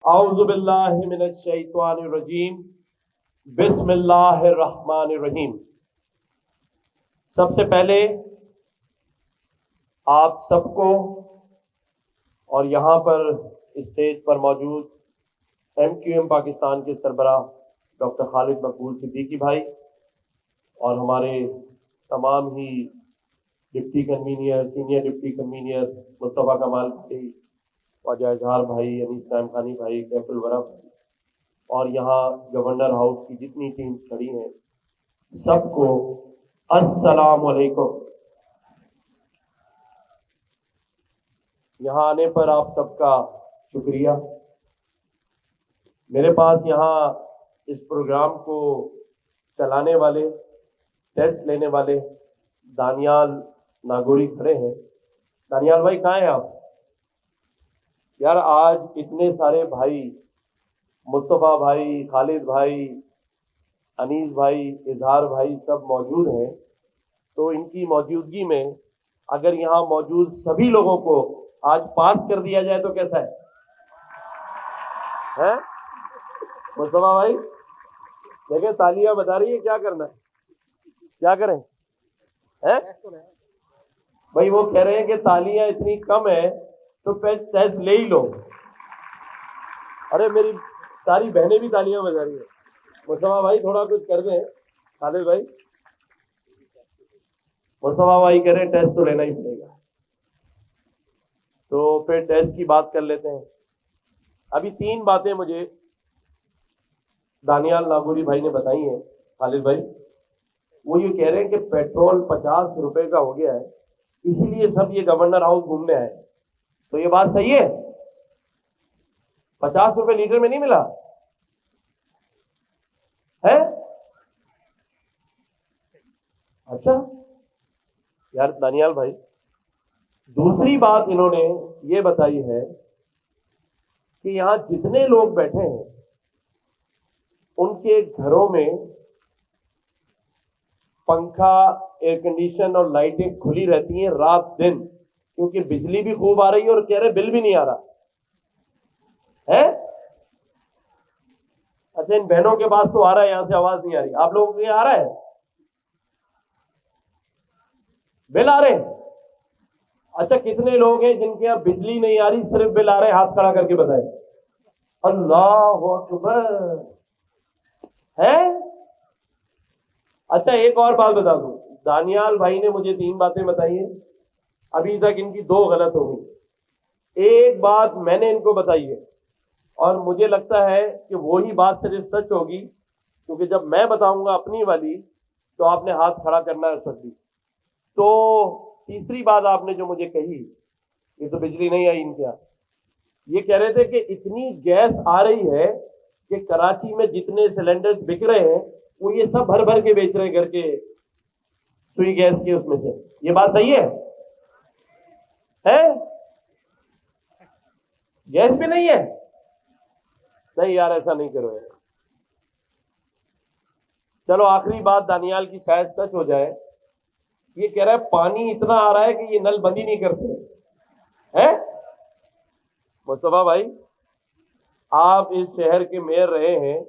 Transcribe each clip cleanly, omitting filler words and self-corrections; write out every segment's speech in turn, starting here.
اعوذ باللہ من الشیطان الرجیم بسم اللہ الرحمن الرحیم۔ سب سے پہلے آپ سب کو اور یہاں پر اسٹیج پر موجود MQM پاکستان کے سربراہ ڈاکٹر خالد مقبول صدیقی بھائی اور ہمارے تمام ہی deputy convener, senior deputy convener Mustafa Kamal بھائی، خواجہ اظہار بھائی، انیس نعیم خانی بھائی، کیف الورا بھائی، اور یہاں گورنر ہاؤس کی جتنی ٹیمز کھڑی ہیں سب کو السلام علیکم۔ یہاں آنے پر آپ سب کا شکریہ۔ میرے پاس یہاں اس پروگرام کو چلانے والے، ٹیسٹ لینے والے دانیال ناگوری کھڑے ہیں۔ دانیال بھائی کہاں ہیں آپ؟ یار آج اتنے سارے بھائی، مصطفیٰ بھائی، خالد بھائی، انیس بھائی، اظہار بھائی سب موجود ہیں، تو ان کی موجودگی میں اگر یہاں موجود سبھی لوگوں کو آج پاس کر دیا جائے تو کیسا ہے؟ مصطفیٰ بھائی دیکھیں تالیاں بتا رہی ہے، کیا کرنا ہے؟ کیا کریں؟ بھائی وہ کہہ رہے ہیں کہ تالیاں اتنی کم ہے تو ٹیسٹ لے ہی لو۔ ارے میری ساری بہنیں بھی تالیاں بجا رہی ہیں۔ مصطفیٰ بھائی تھوڑا کچھ کر دیں۔ خالد بھائی، مصطفیٰ بھائی کہہ رہے ہیں ٹیسٹ تو لینا ہی پڑے گا، تو پھر ٹیسٹ کی بات کر لیتے ہیں۔ ابھی 3 باتیں مجھے دانیال ناگوری بھائی نے بتائی ہیں، خالد بھائی، وہ یہ کہہ رہے ہیں کہ پیٹرول 50 روپے کا ہو گیا ہے، اسی لیے سب یہ گورنر ہاؤس گھومنے آئے۔ تو یہ بات صحیح ہے؟ 50 روپے لیٹر میں نہیں ملا ہے؟ اچھا یار دانیال بھائی، دوسری بات انہوں نے یہ بتائی ہے کہ یہاں جتنے لوگ بیٹھے ہیں ان کے گھروں میں پنکھا، ایئر کنڈیشن اور لائٹیں کھلی رہتی ہیں رات دن، کیونکہ بجلی بھی خوب آ رہی ہے اور کہہ رہے بل بھی نہیں آ رہا ہے۔ اچھا ان بہنوں کے پاس تو آ رہا ہے، یہاں سے آواز نہیں آ رہی، آپ لوگوں کے یہاں آ رہا ہے بل آ رہے ہیں؟ اچھا کتنے لوگ ہیں جن کے یہاں بجلی نہیں آ رہی صرف بل آ رہے ہیں؟ ہاتھ کھڑا کر کے بتائیں۔ اللہ اکبر ہے۔ اچھا ایک اور بات بتا دوں، دانیال بھائی نے مجھے 3 باتیں بتائی ہیں، ابھی تک ان کی 2 غلط ہو گئی، ایک بات میں نے ان کو بتائی ہے اور مجھے لگتا ہے کہ وہی بات صرف سچ ہوگی، کیونکہ جب میں بتاؤں گا اپنی والی تو آپ نے ہاتھ کھڑا کرنا ہے اس وقت بھی۔ تو تیسری بات آپ نے جو مجھے کہی، یہ تو بجلی نہیں آئی ان کے یہاں، یہ کہہ رہے تھے کہ اتنی گیس آ رہی ہے کہ کراچی میں جتنے سلنڈرز بک رہے ہیں وہ یہ سب بھر بھر کے بیچ رہے ہیں گھر کے سوئی گیس کے اس میں سے۔ یہ بات صحیح ہے؟ گیس بھی نہیں ہے؟ نہیں یار ایسا نہیں کرو یار۔ چلو آخری بات دانیال کی شاید سچ ہو جائے، یہ کہہ رہا ہے پانی اتنا آ رہا ہے کہ یہ نل بند ہی نہیں کرتے ہیں۔ مصطفیٰ بھائی آپ اس شہر کے میئر رہے ہیں،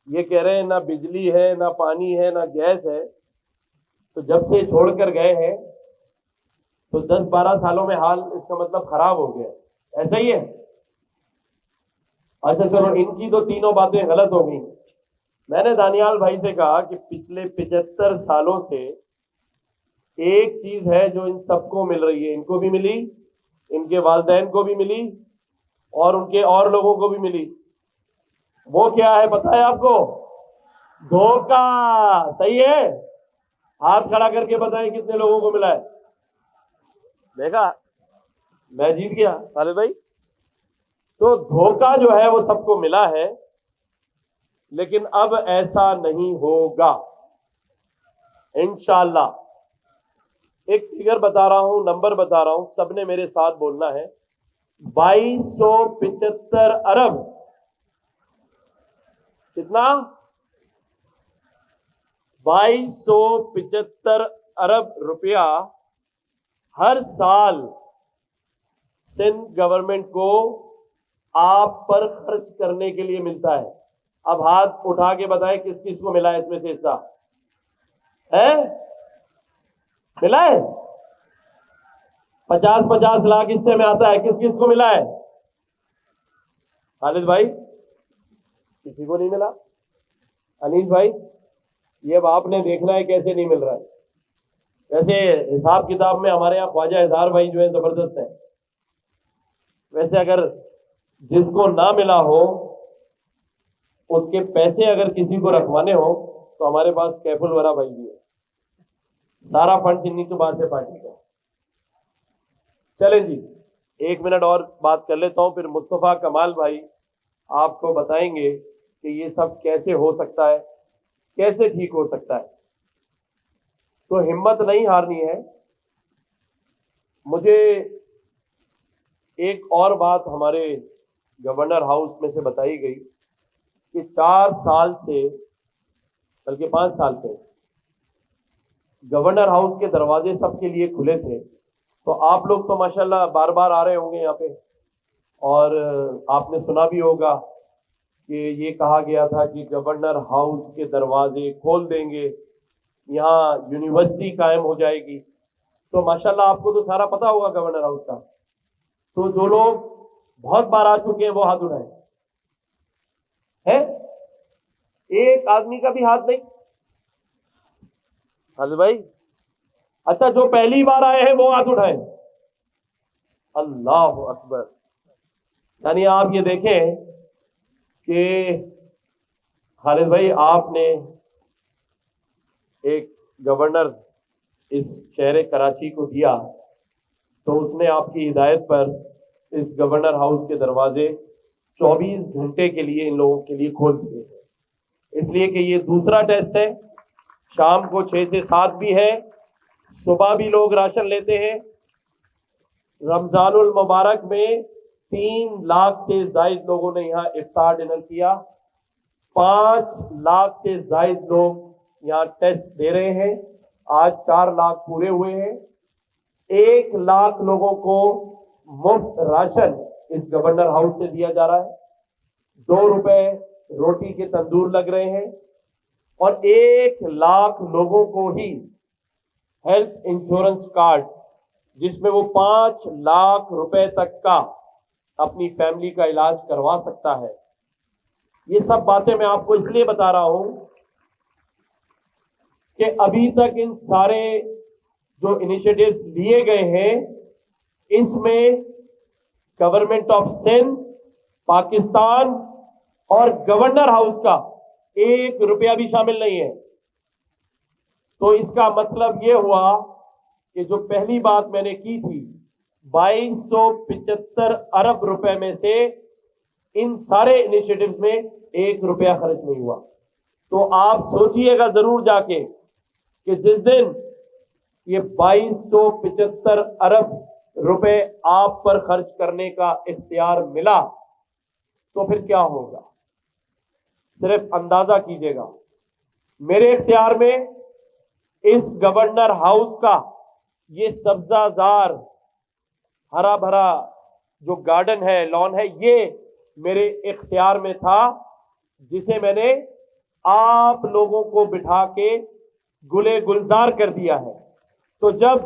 یہ کہہ رہے ہیں نہ بجلی ہے، نہ پانی ہے، نہ گیس ہے، تو جب سے چھوڑ کر گئے ہیں تو 10-12 سالوں میں حال اس کا مطلب خراب ہو گیا، ایسا ہی ہے؟ اچھا چلو ان کی تو تینوں باتیں غلط ہو گئی۔ میں نے دانیال بھائی سے کہا کہ پچھلے 75 سالوں سے ایک چیز ہے جو ان سب کو مل رہی ہے، ان کو بھی ملی، ان کے والدین کو بھی ملی اور ان کے اور لوگوں کو بھی ملی، وہ کیا ہے پتہ ہے آپ کو؟ دھوکہ۔ صحیح ہے؟ ہاتھ کھڑا کر کے بتائیں کتنے لوگوں کو ملا ہے؟ دیکھا میں جیت گیا خالد بھائی۔ تو دھوکہ جو ہے وہ سب کو ملا ہے، لیکن اب ایسا نہیں ہوگا انشاءاللہ۔ ایک فگر بتا رہا ہوں، نمبر بتا رہا ہوں، سب نے میرے ساتھ بولنا ہے۔ 2275 ارب، کتنا؟ 2275 ارب روپیہ ہر سال سندھ گورنمنٹ کو آپ پر خرچ کرنے کے لیے ملتا ہے. اب ہاتھ اٹھا کے بتائیں کس کس کو ملا ہے اس میں سے حصہ ہے؟ ملا ہے؟ 50 لاکھ حصے میں آتا ہے. کس کس کو ملا ہے؟ خالد بھائی کسی کو نہیں ملا. انیس بھائی یہ اب آپ نے دیکھنا ہے کیسے نہیں مل رہا ہے. ویسے حساب کتاب میں ہمارے یہاں خواجہ اظہار بھائی جو ہے زبردست ہے. ویسے اگر جس کو نہ ملا ہو اس کے پیسے اگر کسی کو رکھوانے ہو تو ہمارے پاس کیف الورا بھائی بھی ہے. سارا فنڈ چنی تو بات سے پارٹی کا. چلیں جی 1 منٹ اور بات کر لیتا ہوں, پھر مصطفیٰ کمال بھائی آپ کو بتائیں گے کہ یہ سب کیسے ہو سکتا ہے, کیسے ٹھیک ہو سکتا ہے. تو ہمت نہیں ہارنی ہے. مجھے ایک اور بات ہمارے گورنر ہاؤس میں سے بتائی گئی کہ 4 سال سے بلکہ 5 سال سے گورنر ہاؤس کے دروازے سب کے لیے کھلے تھے. تو آپ لوگ تو ماشاءاللہ بار بار آ رہے ہوں گے یہاں پہ, اور آپ نے سنا بھی ہوگا کہ یہ کہا گیا تھا کہ گورنر ہاؤس کے دروازے کھول دیں گے, یہاں یونیورسٹی قائم ہو جائے گی. تو ماشاءاللہ آپ کو تو سارا پتا ہوگا گورنر ہاؤس کا. تو جو لوگ بہت بار آ چکے ہیں وہ ہاتھ اٹھائیں. ہے ایک آدمی کا بھی ہاتھ نہیں؟ حضرت بھائی اچھا جو پہلی بار آئے ہیں وہ ہاتھ اٹھائیں. اللہ اکبر. یعنی آپ یہ دیکھیں کہ خالد بھائی آپ نے ایک گورنر اس شہر کراچی کو دیا تو اس نے آپ کی ہدایت پر اس گورنر ہاؤس کے دروازے 24 گھنٹے کے لیے ان لوگوں کے لیے کھول دیے, اس لیے کہ یہ دوسرا ٹیسٹ ہے. شام کو 6 سے 7 بھی ہے, صبح بھی لوگ راشن لیتے ہیں. رمضان المبارک میں 3 لاکھ سے زائد لوگوں نے یہاں افطار ڈنر کیا. 5 لاکھ سے زائد لوگ یہاں ٹیسٹ دے رہے ہیں. آج 4 لاکھ پورے ہوئے ہیں. 1 لاکھ لوگوں کو مفت راشن اس گورنر ہاؤس سے دیا جا رہا ہے. 2 روپے روٹی کے تندور لگ رہے ہیں, اور 1 لاکھ لوگوں کو ہی ہیلتھ انشورنس کارڈ جس میں وہ 5 لاکھ روپے تک کا اپنی فیملی کا علاج کروا سکتا ہے. یہ سب باتیں میں آپ کو اس لیے بتا رہا ہوں کہ ابھی تک ان سارے جو انیشیٹوز لیے گئے ہیں اس میں گورنمنٹ آف سندھ, پاکستان اور گورنر ہاؤس کا 1 روپیہ بھی شامل نہیں ہے. تو اس کا مطلب یہ ہوا کہ جو پہلی بات میں نے کی تھی 2275 ارب روپے میں سے ان سارے انیشیٹوز میں 1 روپیہ خرچ نہیں ہوا. تو آپ سوچئے گا ضرور جا کے کہ جس دن یہ 2275 ارب روپے آپ پر خرچ کرنے کا اختیار ملا تو پھر کیا ہوگا. صرف اندازہ کیجئے گا. میرے اختیار میں اس گورنر ہاؤس کا یہ سبزہ زار ہرا بھرا جو گارڈن ہے, لان ہے, یہ میرے اختیار میں تھا, جسے میں نے آپ لوگوں کو بٹھا کے گلے گلزار کر دیا ہے. تو جب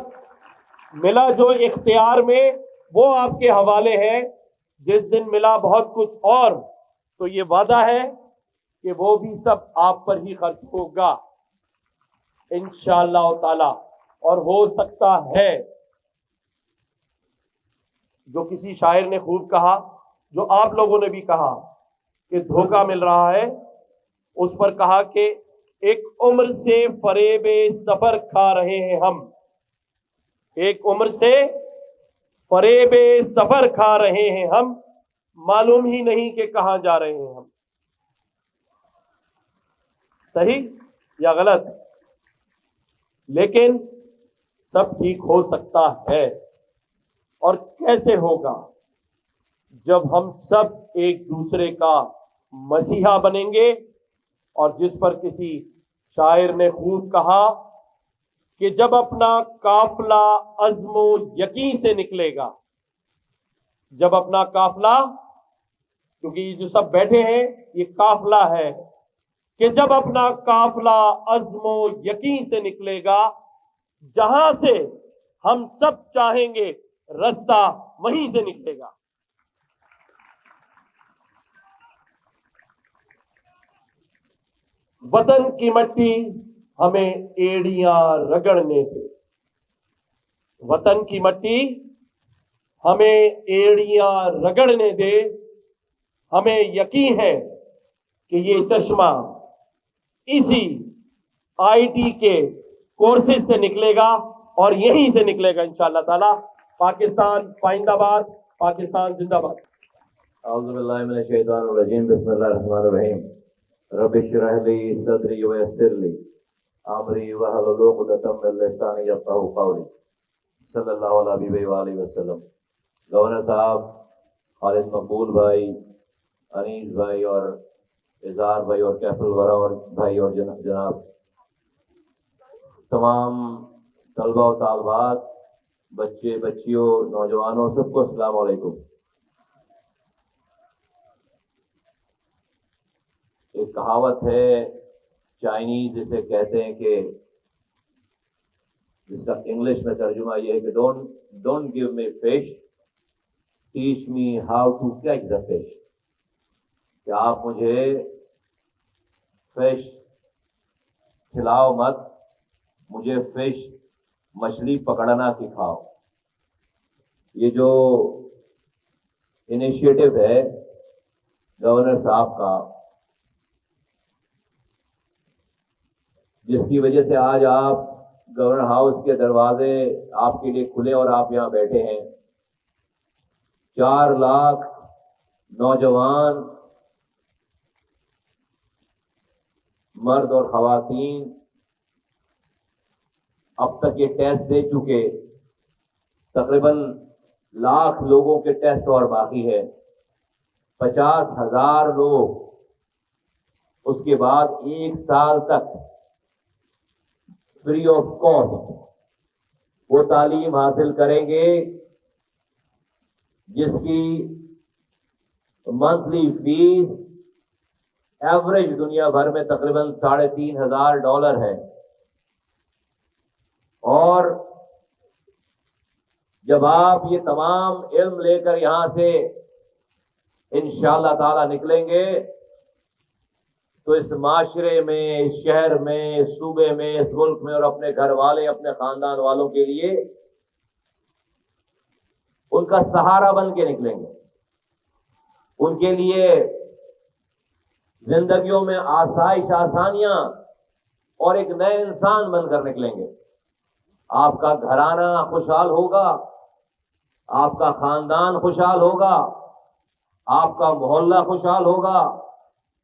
ملا جو اختیار میں وہ آپ کے حوالے ہے. جس دن ملا بہت کچھ اور, تو یہ وعدہ ہے کہ وہ بھی سب آپ پر ہی خرچ ہوگا انشاءاللہ تعالی. اور ہو سکتا ہے جو کسی شاعر نے خوب کہا, جو آپ لوگوں نے بھی کہا کہ دھوکہ مل رہا ہے, اس پر کہا کہ ایک عمر سے فریب سفر کھا رہے ہیں ہم, ایک عمر سے فریب سفر کھا رہے ہیں ہم, معلوم ہی نہیں کہ کہاں جا رہے ہیں ہم. صحیح یا غلط؟ لیکن سب ٹھیک ہو سکتا ہے. اور کیسے ہوگا؟ جب ہم سب ایک دوسرے کا مسیحا بنیں گے. اور جس پر کسی شاعر نے خوب کہا کہ جب اپنا قافلہ عزم و یقین سے نکلے گا, جب اپنا قافلہ کیونکہ یہ جو سب بیٹھے ہیں یہ قافلہ ہے کہ جب اپنا قافلہ عزم و یقین سے نکلے گا، جہاں سے ہم سب چاہیں گے رستہ وہیں سے نکلے گا۔ وطن کی مٹی ہمیں ایڑیاں رگڑنے دے، وطن کی مٹی ہمیں ایڑیاں رگڑنے دے، ہمیں یقین ہے کہ یہ چشمہ اسی آئی ٹی کے کورسز سے نکلے گا اور یہیں سے نکلے گا انشاءاللہ تعالی۔ پاکستان پائندہ باد، پاکستان زندہ باد۔ اعوذ باللہ من الشیطان الرجیم، بسم اللہ الرحمن الرحیم۔ رب اشرح لی صدری ویسر لی امری واحلل عقدۃ من لسانی یفقہوا قولی، صلی اللہ علیہ حبیبہ وآلہ وسلم۔ گورنر صاحب، خالد مقبول بھائی، انیس بھائی اور اظہار بھائی اور کیف الورا اور بھائی اور جناب تمام طلبہ و طالبات، بچے بچیوں، نوجوانوں، سب کو السلام علیکم۔ ایک کہاوت ہے چائنیز جسے کہتے ہیں کہ جس کا انگلش میں ترجمہ یہ ہے کہ don't give me fish, teach me how to catch the fish, کہ آپ مجھے فش کھلاؤ مت، مجھے فش مچھلی پکڑنا سکھاؤ۔ یہ جو انیشیٹو ہے گورنر صاحب کا، جس کی وجہ سے آج آپ گورنر ہاؤس کے دروازے آپ کے لیے کھلے اور آپ یہاں بیٹھے ہیں، 4 لاکھ نوجوان مرد اور خواتین اب تک یہ ٹیسٹ دے چکے، تقریباً لاکھ لوگوں کے ٹیسٹ اور باقی ہے، 50,000 لوگ اس کے بعد 1 سال تک فری آف کاسٹ وہ تعلیم حاصل کریں گے جس کی منتھلی فیس ایوریج دنیا بھر میں تقریباً $3,500 ہے۔ اور جب آپ یہ تمام علم لے کر یہاں سے انشاءاللہ تعالی نکلیں گے تو اس معاشرے میں، اس شہر میں، اس صوبے میں، اس ملک میں اور اپنے گھر والے، اپنے خاندان والوں کے لیے ان کا سہارا بن کے نکلیں گے، ان کے لیے زندگیوں میں آسائش، آسانیاں اور ایک نئے انسان بن کر نکلیں گے۔ آپ کا گھرانہ خوشحال ہوگا، آپ کا خاندان خوشحال ہوگا، آپ کا محلہ خوشحال ہوگا،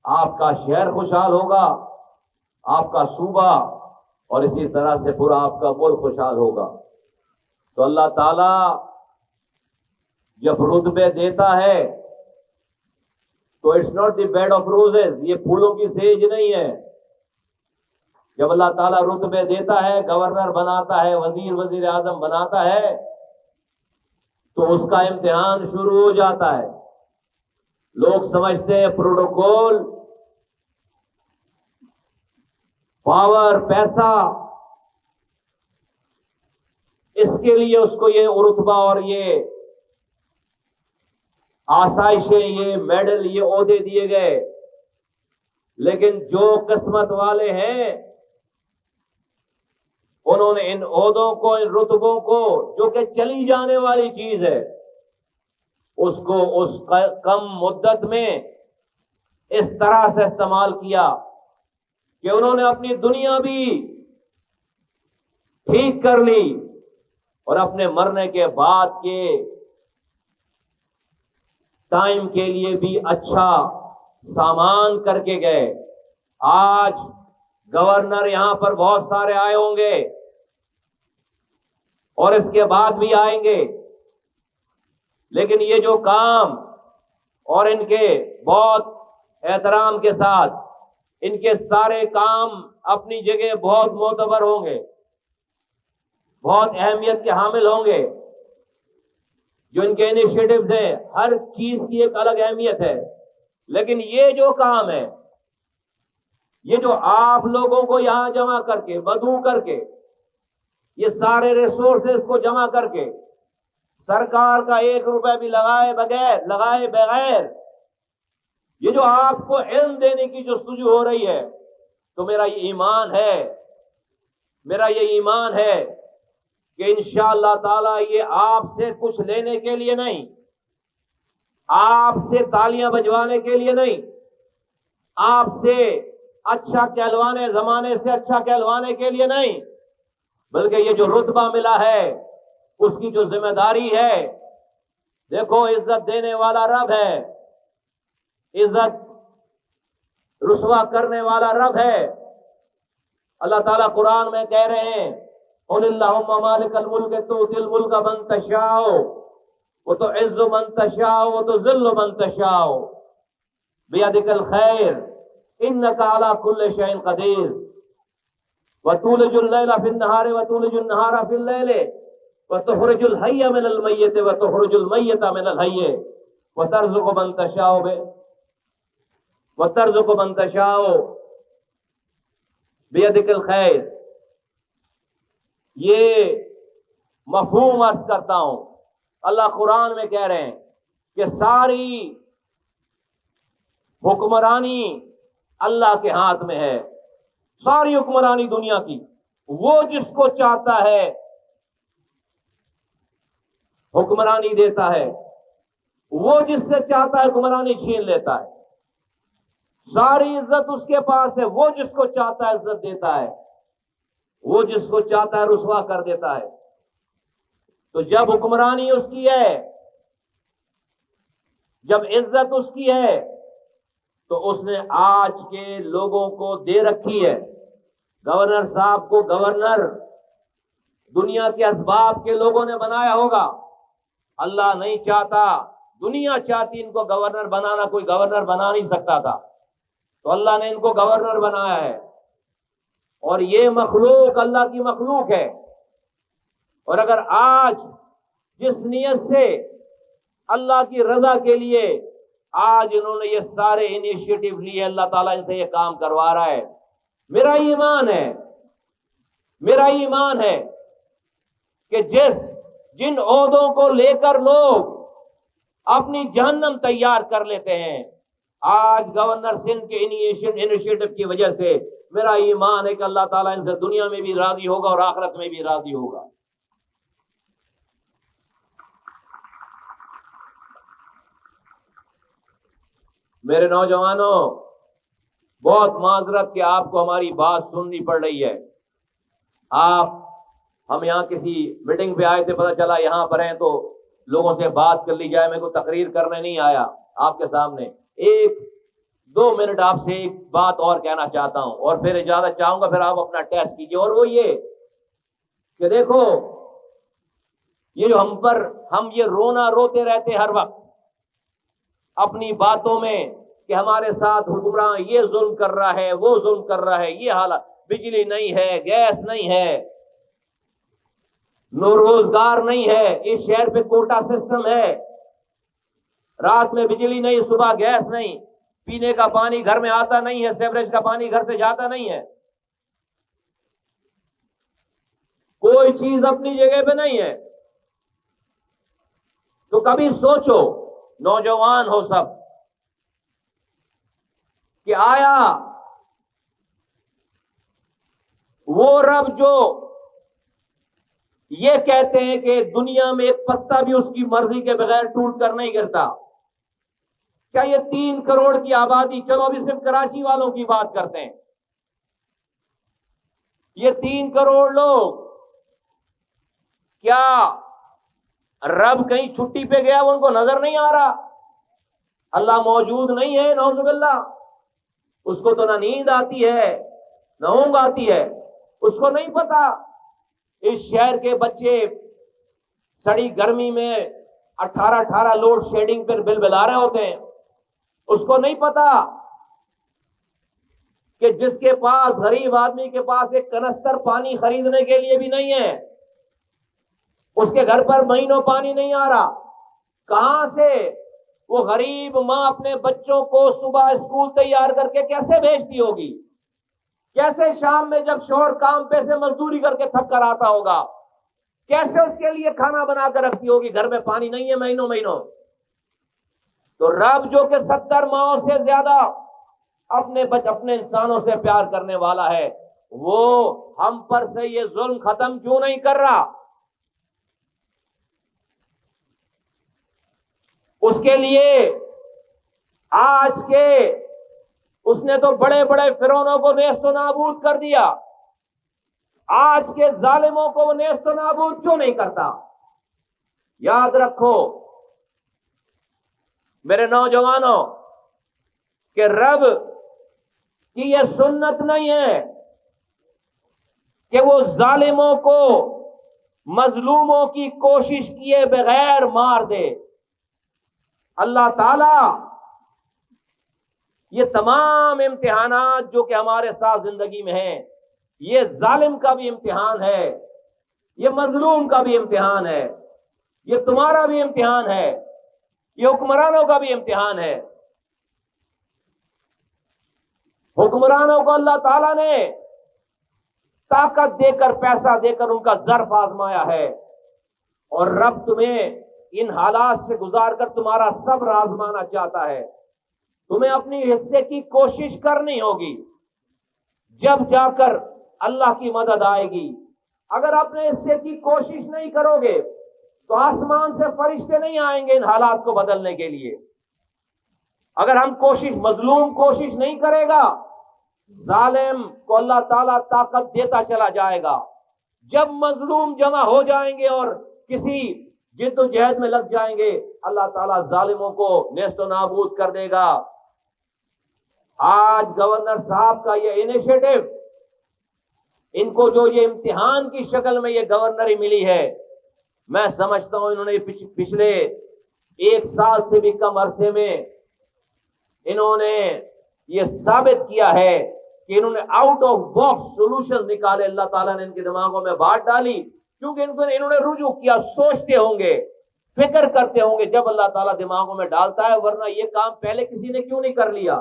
آپ کا شہر خوشحال ہوگا، آپ کا صوبہ اور اسی طرح سے پورا آپ کا ملک خوشحال ہوگا۔ تو اللہ تعالی جب رتبے دیتا ہے تو it's not the bed of roses, یہ پھولوں کی سیج نہیں ہے۔ جب اللہ تعالیٰ رتبے دیتا ہے، گورنر بناتا ہے، وزیر اعظم بناتا ہے، تو اس کا امتحان شروع ہو جاتا ہے۔ لوگ سمجھتے ہیں پروٹوکول، پاور، پیسہ، اس کے لیے اس کو یہ رتبہ اور یہ آسائشیں، یہ میڈل، یہ عہدے دیے گئے، لیکن جو قسمت والے ہیں انہوں نے ان عہدوں کو، ان رتبوں کو، جو کہ چلی جانے والی چیز ہے، اس کو اس کم مدت میں اس طرح سے استعمال کیا کہ انہوں نے اپنی دنیا بھی ٹھیک کر لی اور اپنے مرنے کے بعد کے ٹائم کے لیے بھی اچھا سامان کر کے گئے۔ آج گورنر یہاں پر بہت سارے آئے ہوں گے اور اس کے بعد بھی آئیں گے، لیکن یہ جو کام اور ان کے بہت احترام کے ساتھ ان کے سارے کام اپنی جگہ بہت معتبر ہوں گے، بہت اہمیت کے حامل ہوں گے۔ جو ان کے انیشیٹوز ہیں، ہر چیز کی ایک الگ اہمیت ہے۔ لیکن یہ جو کام ہے، یہ جو آپ لوگوں کو یہاں جمع کر کے، مدعو کر کے، یہ سارے ریسورسز کو جمع کر کے، سرکار کا 1 روپے بھی لگائے بغیر یہ جو آپ کو علم دینے کی جستجو ہو رہی ہے، تو میرا یہ ایمان ہے کہ انشاءاللہ تعالی یہ آپ سے کچھ لینے کے لیے نہیں، آپ سے تالیاں بجوانے کے لیے نہیں، آپ سے اچھا کہلوانے، زمانے سے اچھا کہلوانے کے لیے نہیں، بلکہ یہ جو رتبہ ملا ہے، اس کی جو ذمہ داری ہے، دیکھو عزت دینے والا رب ہے، عزت رسوا کرنے والا رب ہے۔ اللہ تعالیٰ قرآن میں کہہ رہے ہیں قل اللہم مالک الملک تؤتی الملک من تشاء وتعز من تشاء وتذل من تشاء بیدک الخیر انک علی کل شیء قدیر وتولج اللیل فی النہار وتولج النہار فی اللیل وتخرج الحی من المیت وتخرج المیت من الحی وترزق من تشاء بیدک الخیر۔ یہ مفہوم عرض کرتا ہوں، اللہ قرآن میں کہہ رہے ہیں کہ ساری حکمرانی اللہ کے ہاتھ میں ہے، ساری حکمرانی دنیا کی، وہ جس کو چاہتا ہے حکمرانی دیتا ہے، وہ جس سے چاہتا ہے حکمرانی چھین لیتا ہے، ساری عزت اس کے پاس ہے، وہ جس کو چاہتا ہے عزت دیتا ہے، وہ جس کو چاہتا ہے رسوا کر دیتا ہے۔ تو جب حکمرانی اس کی ہے، جب عزت اس کی ہے، تو اس نے آج کے لوگوں کو دے رکھی ہے۔ گورنر صاحب کو گورنر دنیا کے اسباب کے لوگوں نے بنایا ہوگا، اللہ نہیں چاہتا، دنیا چاہتی ان کو گورنر بنانا، کوئی گورنر بنا نہیں سکتا تھا، تو اللہ نے ان کو گورنر بنایا ہے۔ اور یہ مخلوق اللہ کی مخلوق ہے، اور اگر آج جس نیت سے اللہ کی رضا کے لیے آج انہوں نے یہ سارے انیشیٹو لیے، اللہ تعالیٰ ان سے یہ کام کروا رہا ہے، میرا ایمان ہے کہ جن عہدوں کو لے کر لوگ اپنی جہنم تیار کر لیتے ہیں، آج گورنر سندھ کے انیشیٹو کی وجہ سے میرا ایمان ہے کہ اللہ تعالیٰ ان سے دنیا میں بھی راضی ہوگا اور آخرت میں بھی راضی ہوگا۔ میرے نوجوانوں، بہت معذرت کہ آپ کو ہماری بات سننی پڑ رہی ہے۔ ہم یہاں کسی میٹنگ پہ آئے تھے، پتہ چلا یہاں پر ہیں تو لوگوں سے بات کر لی جائے، میں کو تقریر کرنے نہیں آیا آپ کے سامنے۔ 1-2 منٹ آپ سے ایک بات اور کہنا چاہتا ہوں، اور پھر اجازت چاہوں گا، پھر آپ اپنا ٹیسٹ کیجیے۔ اور وہ یہ کہ دیکھو، یہ جو ہم یہ رونا روتے رہتے ہر وقت اپنی باتوں میں کہ ہمارے ساتھ حکمران یہ ظلم کر رہا ہے، وہ ظلم کر رہا ہے، یہ حالت، بجلی نہیں ہے، گیس نہیں ہے، نو روزگار نہیں ہے، اس شہر پہ کوٹا سسٹم ہے، رات میں بجلی نہیں، صبح گیس نہیں، پینے کا پانی گھر میں آتا نہیں ہے، سیوریج کا پانی گھر سے جاتا نہیں ہے، کوئی چیز اپنی جگہ پہ نہیں ہے۔ تو کبھی سوچو، نوجوان ہو سب، کہ آیا وہ رب جو یہ کہتے ہیں کہ دنیا میں ایک پتا بھی اس کی مرضی کے بغیر ٹوٹ کر نہیں گرتا، کیا یہ 3 کروڑ کی آبادی، چلو ابھی صرف کراچی والوں کی بات کرتے ہیں، یہ 3 کروڑ لوگ، کیا رب کہیں چھٹی پہ گیا وہ ان کو نظر نہیں آ رہا؟ اللہ موجود نہیں ہے؟ نعوذ باللہ، اس کو تو نہ نیند آتی ہے نہ اونگ آتی ہے، اس کو نہیں پتا اس شہر کے بچے سڑی گرمی میں 18 لوڈ شیڈنگ پر بل بلا رہے ہوتے ہیں، اس کو نہیں پتا کہ جس کے پاس، غریب آدمی کے پاس ایک کنستر پانی خریدنے کے لیے بھی نہیں ہے، اس کے گھر پر مہینوں پانی نہیں آ رہا، کہاں سے وہ غریب ماں اپنے بچوں کو صبح اسکول تیار کر کے کیسے بھیجتی ہوگی؟ کیسے شام میں جب شوہر کام پہ سے مزدوری کر کے تھک کر آتا ہوگا، کیسے اس کے لیے کھانا بنا کر رکھتی ہوگی؟ گھر میں پانی نہیں ہے مہینوں مہینوں۔ تو رب جو کہ 70 ماہوں سے زیادہ اپنے انسانوں سے پیار کرنے والا ہے، وہ ہم پر سے یہ ظلم ختم کیوں نہیں کر رہا؟ اس کے لیے آج کے اس نے تو بڑے بڑے فرعونوں کو نیست و نابود کر دیا، آج کے ظالموں کو وہ نیست و نابود کیوں نہیں کرتا؟ یاد رکھو میرے نوجوانوں کہ رب کی یہ سنت نہیں ہے کہ وہ ظالموں کو مظلوموں کی کوشش کیے بغیر مار دے۔ اللہ تعالی یہ تمام امتحانات جو کہ ہمارے ساتھ زندگی میں ہیں، یہ ظالم کا بھی امتحان ہے، یہ مظلوم کا بھی امتحان ہے، یہ تمہارا بھی امتحان ہے، یہ حکمرانوں کا بھی امتحان ہے۔ حکمرانوں کو اللہ تعالیٰ نے طاقت دے کر، پیسہ دے کر ان کا ظرف آزمایا ہے، اور رب تمہیں ان حالات سے گزار کر تمہارا صبر آزمانا چاہتا ہے۔ تمہیں اپنی حصے کی کوشش کرنی ہوگی، جب جا کر اللہ کی مدد آئے گی۔ اگر اپنے حصے کی کوشش نہیں کرو گے تو آسمان سے فرشتے نہیں آئیں گے ان حالات کو بدلنے کے لیے۔ اگر ہم مظلوم کوشش نہیں کرے گا، ظالم کو اللہ تعالیٰ طاقت دیتا چلا جائے گا۔ جب مظلوم جمع ہو جائیں گے اور کسی جد و جہد میں لگ جائیں گے، اللہ تعالیٰ ظالموں کو نیست و نابود کر دے گا۔ آج گورنر صاحب کا یہ انیشیٹو، ان کو جو یہ امتحان کی شکل میں یہ گورنری ملی ہے، میں سمجھتا ہوں انہوں نے پچھلے 1 سال سے بھی کم عرصے میں انہوں نے یہ ثابت کیا ہے کہ انہوں نے آؤٹ آف باکس سولوشن نکالے، اللہ تعالیٰ نے ان کے دماغوں میں بات ڈالی، کیونکہ انہوں نے رجوع کیا، سوچتے ہوں گے، فکر کرتے ہوں گے جب اللہ تعالیٰ دماغوں میں ڈالتا ہے، ورنہ یہ کام پہلے کسی نے کیوں نہیں کر لیا؟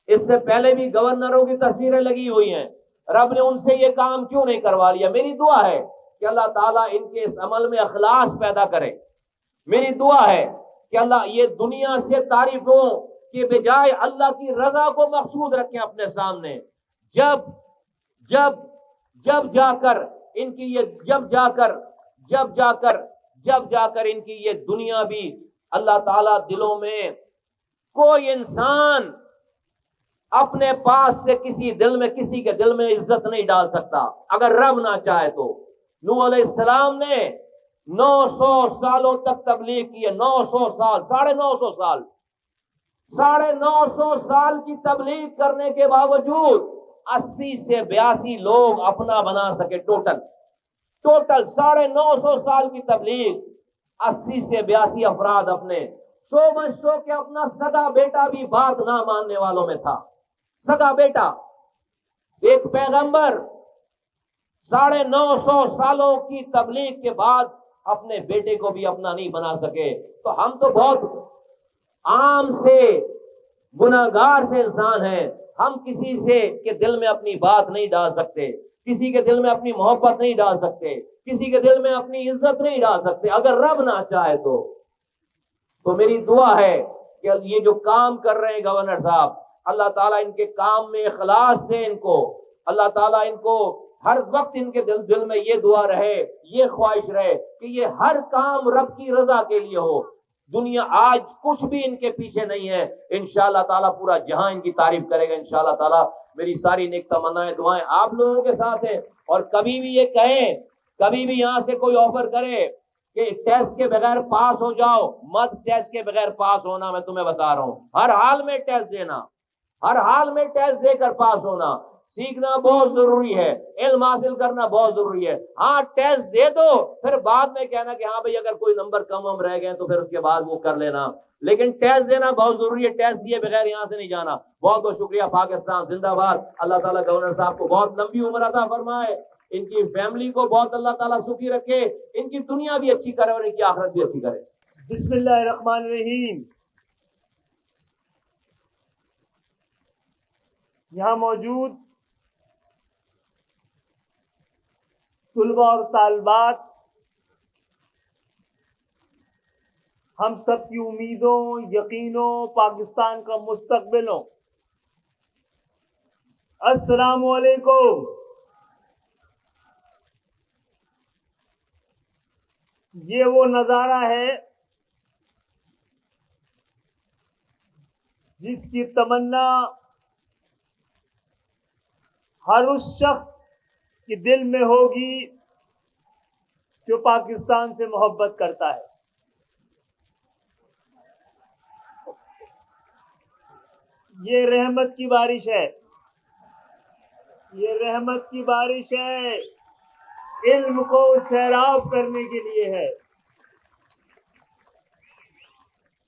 اس سے پہلے بھی گورنروں کی تصویریں لگی ہوئی ہیں، رب نے ان سے یہ کام کیوں نہیں کروا لیا؟ میری دعا ہے کہ اللہ تعالیٰ ان کے اس عمل میں اخلاص پیدا کرے۔ میری دعا ہے کہ اللہ یہ دنیا سے تعریفوں کے بجائے اللہ کی رضا کو مقصود رکھیں اپنے سامنے۔ جب جا کر ان کی یہ دنیا بھی اللہ تعالیٰ دلوں میں، کوئی انسان اپنے پاس سے کسی کے دل میں عزت نہیں ڈال سکتا اگر رب نہ چاہے تو۔ نوح علیہ السلام نے 900 سالوں تک تبلیغ کی ہے، 900 سال، 950 سال کی تبلیغ کرنے کے باوجود 80 سے 82 لوگ اپنا بنا سکے۔ ٹوٹل 950 سال کی تبلیغ، 80 سے 82 افراد اپنے، سو کہ اپنا سگا بیٹا بھی بات نہ ماننے والوں میں تھا۔ سگا بیٹا، ایک پیغمبر 950 سالوں کی تبلیغ کے بعد اپنے بیٹے کو بھی اپنا نہیں بنا سکے۔ تو ہم تو بہت عام سے گناہگار سے انسان ہیں، ہم کسی سے کے دل میں اپنی بات نہیں ڈال سکتے، کسی کے دل میں اپنی محبت نہیں ڈال سکتے، کسی کے دل میں اپنی عزت نہیں ڈال سکتے اگر رب نہ چاہے تو میری دعا ہے کہ یہ جو کام کر رہے ہیں گورنر صاحب، اللہ تعالیٰ ان کے کام میں اخلاص دے ان کو، اللہ تعالیٰ ان کو ہر وقت ان کے دل میں یہ دعا رہے، یہ خواہش رہے کہ یہ ہر کام رب کی رضا کے لیے ہو۔ دنیا آج کچھ بھی ان کے پیچھے نہیں ہے، انشاءاللہ تعالیٰ پورا جہاں ان کی تعریف کرے گا انشاءاللہ تعالیٰ۔ میری ساری نیک تمنائیں دعائیں آپ لوگوں کے ساتھ ہیں، اور کبھی بھی یہ کہیں، کبھی بھی یہاں سے کوئی آفر کرے کہ ٹیسٹ کے بغیر پاس ہو جاؤ، مت ٹیسٹ کے بغیر پاس ہونا، میں تمہیں بتا رہا ہوں، ہر حال میں ٹیسٹ دینا، ہر حال میں ٹیسٹ دے کر پاس ہونا۔ سیکھنا بہت ضروری ہے، علم حاصل کرنا بہت ضروری ہے۔ ہاں ٹیسٹ دے دو، پھر بعد میں کہنا کہ ہاں بھئی اگر کوئی نمبر کم ہم رہ گئے تو پھر اس کے بعد وہ کر لینا، لیکن ٹیسٹ دینا بہت ضروری ہے، ٹیسٹ دیے بغیر یہاں سے نہیں جانا۔ بہت بہت شکریہ، پاکستان زندہ باد۔ اللہ تعالیٰ گورنر صاحب کو بہت لمبی عمر عطا فرمائے، ان کی فیملی کو بہت اللہ تعالیٰ سکھی رکھے، ان کی دنیا بھی اچھی کرے اور ان کی آخرت بھی اچھی کرے۔ بسم اللہ الرحمن الرحیم۔ یہاں موجود طلباء اور طالبات ہم سب کی امیدوں، یقینوں، پاکستان کا مستقبلوں، السلام علیکم۔ یہ وہ نظارہ ہے جس کی تمنا ہر اس شخص کے دل میں ہوگی جو پاکستان سے محبت کرتا ہے۔ یہ رحمت کی بارش ہے، یہ رحمت کی بارش ہے، علم کو سیراب کرنے کے لیے ہے۔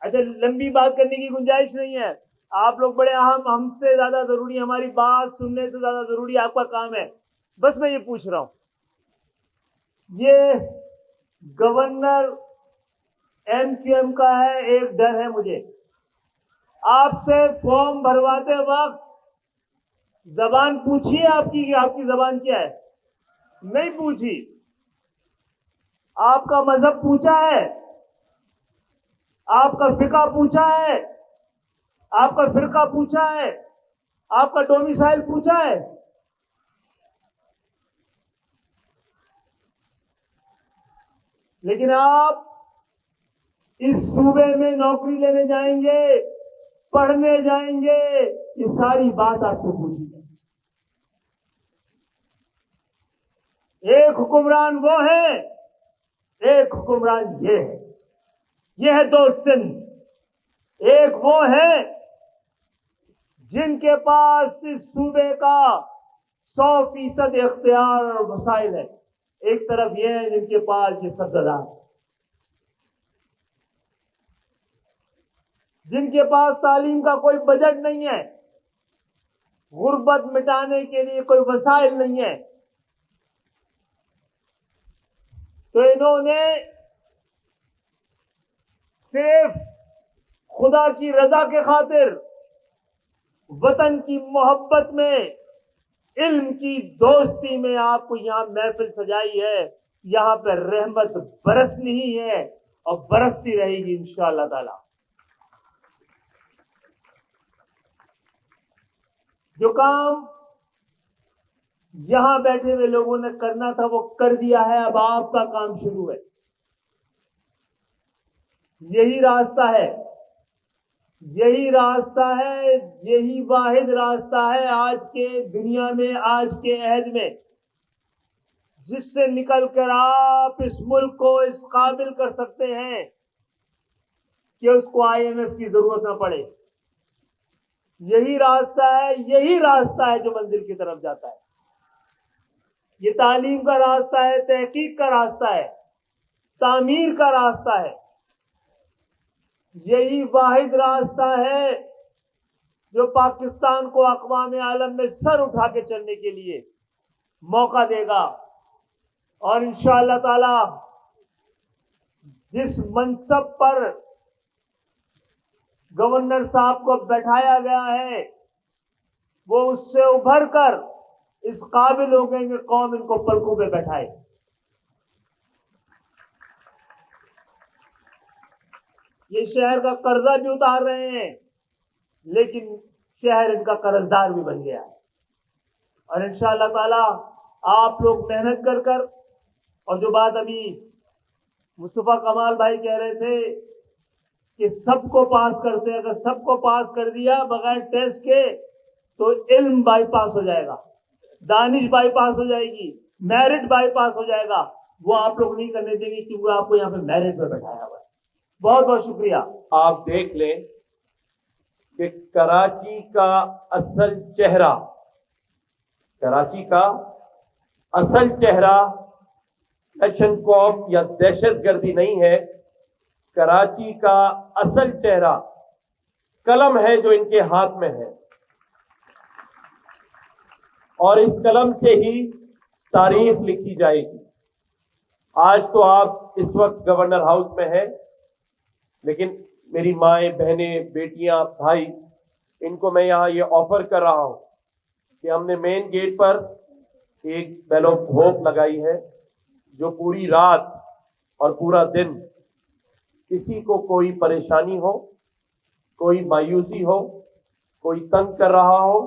اچھا، لمبی بات کرنے کی گنجائش نہیں ہے، آپ لوگ بڑے اہم، ہم سے زیادہ ضروری، ہماری بات سننے سے زیادہ ضروری آپ کا کام ہے۔ بس میں یہ پوچھ رہا ہوں، یہ گورنر MQM کا ہے، ایک ڈر ہے مجھے، آپ سے فارم بھرواتے وقت زبان پوچھی ہے آپ کی کہ آپ کی زبان کیا ہے؟ نہیں پوچھی۔ آپ کا مذہب پوچھا ہے؟ آپ کا فقہ پوچھا ہے؟ آپ کا فرقہ پوچھا ہے؟ آپ کا ڈومیسائل پوچھا ہے؟ لیکن آپ اس صوبے میں نوکری لینے جائیں گے، پڑھنے جائیں گے، یہ ساری بات آپ کو پوچھی جائے۔ ایک حکمران وہ ہے، ایک حکمران یہ ہے، یہ ہے دو سندھ۔ ایک وہ ہے جن کے پاس اس صوبے کا 100% اختیار اور وسائل ہے، ایک طرف یہ ہے جن کے پاس یہ سبزدار ہے، جن کے پاس تعلیم کا کوئی بجٹ نہیں ہے، غربت مٹانے کے لیے کوئی وسائل نہیں ہے، تو انہوں نے صرف خدا کی رضا کے خاطر، وطن کی محبت میں، علم کی دوستی میں آپ کو یہاں محفل سجائی ہے۔ یہاں پہ رحمت برسنی ہی ہے اور برستی رہے گی انشاءاللہ تعالی۔ جو کام یہاں بیٹھے ہوئے لوگوں نے کرنا تھا وہ کر دیا ہے، اب آپ کا کام شروع ہے۔ یہی راستہ ہے، یہی راستہ ہے، یہی واحد راستہ ہے آج کے دنیا میں، آج کے عہد میں، جس سے نکل کر آپ اس ملک کو اس قابل کر سکتے ہیں کہ اس کو IMF کی ضرورت نہ پڑے۔ یہی راستہ ہے، یہی راستہ ہے جو منزل کی طرف جاتا ہے۔ یہ تعلیم کا راستہ ہے، تحقیق کا راستہ ہے، تعمیر کا راستہ ہے۔ یہی واحد راستہ ہے جو پاکستان کو اقوام عالم میں سر اٹھا کے چلنے کے لیے موقع دے گا۔ اور انشاءاللہ تعالی جس منصب پر گورنر صاحب کو بیٹھایا گیا ہے وہ اس سے ابھر کر اس قابل ہو گئے کہ قوم ان کو پلکوں پہ بیٹھائے۔ یہ شہر کا قرضہ بھی اتار رہے ہیں، لیکن شہر ان کا قرضدار بھی بن گیا ہے۔ اور انشاءاللہ تعالی آپ لوگ محنت کر کر، اور جو بات ابھی مصطفیٰ کمال بھائی کہہ رہے تھے کہ سب کو پاس کرتے ہیں، اگر سب کو پاس کر دیا بغیر ٹیسٹ کے تو علم بائی پاس ہو جائے گا، دانش بائی پاس ہو جائے گی، میرٹ بائی پاس ہو جائے گا۔ وہ آپ لوگ نہیں کرنے دیں گے کیونکہ آپ کو یہاں پہ میرٹ پہ بیٹھایا ہوا ہے۔ بہت بہت شکریہ۔ آپ دیکھ لیں کہ کراچی کا اصل چہرہ، کراچی کا اصل چہرہ ایشن کوف یا دہشت گردی نہیں ہے، کراچی کا اصل چہرہ قلم ہے جو ان کے ہاتھ میں ہے، اور اس قلم سے ہی تاریخ لکھی جائے گی۔ آج تو آپ اس وقت گورنر ہاؤس میں ہیں، لیکن میری مائیں، بہنیں، بیٹیاں، بھائی، ان کو میں یہاں یہ آفر کر رہا ہوں کہ ہم نے مین گیٹ پر ایک بیل آف ہوپ لگائی ہے جو پوری رات اور پورا دن کسی کو کوئی پریشانی ہو, کوئی مایوسی ہو, کوئی تنگ کر رہا ہو,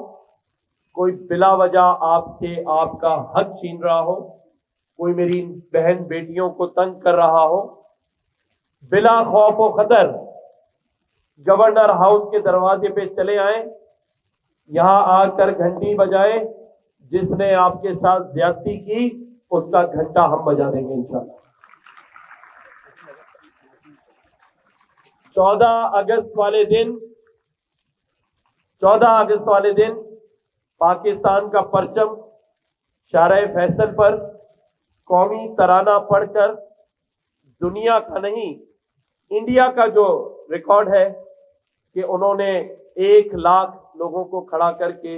کوئی بلا وجہ آپ سے آپ کا حق چھین رہا ہو, کوئی میری بہن بیٹیوں کو تنگ کر رہا ہو, بلا خوف و خطر گورنر ہاؤس کے دروازے پہ چلے آئیں, یہاں آ کر گھنٹی بجائے, جس نے آپ کے ساتھ زیادتی کی اس کا گھنٹہ ہم بجا دیں گے انشاءاللہ. 14 اگست والے دن پاکستان کا پرچم شارع فیصل پر قومی ترانہ پڑھ کر دنیا کا نہیں انڈیا کا جو ریکارڈ ہے کہ انہوں نے 1 لاکھ لوگوں کو کھڑا کر کے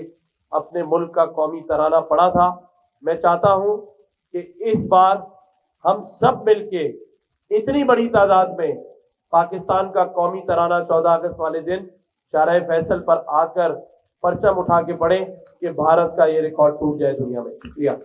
اپنے ملک کا قومی ترانہ پڑھا تھا. میں چاہتا ہوں کہ اس بار ہم سب مل کے اتنی بڑی تعداد میں پاکستان کا قومی ترانہ 14 اگست والے دن شارع فیصل پر آ کر پرچم اٹھا کے پڑھیں کہ بھارت کا یہ ریکارڈ ٹوٹ جائے دنیا میں. شکریہ.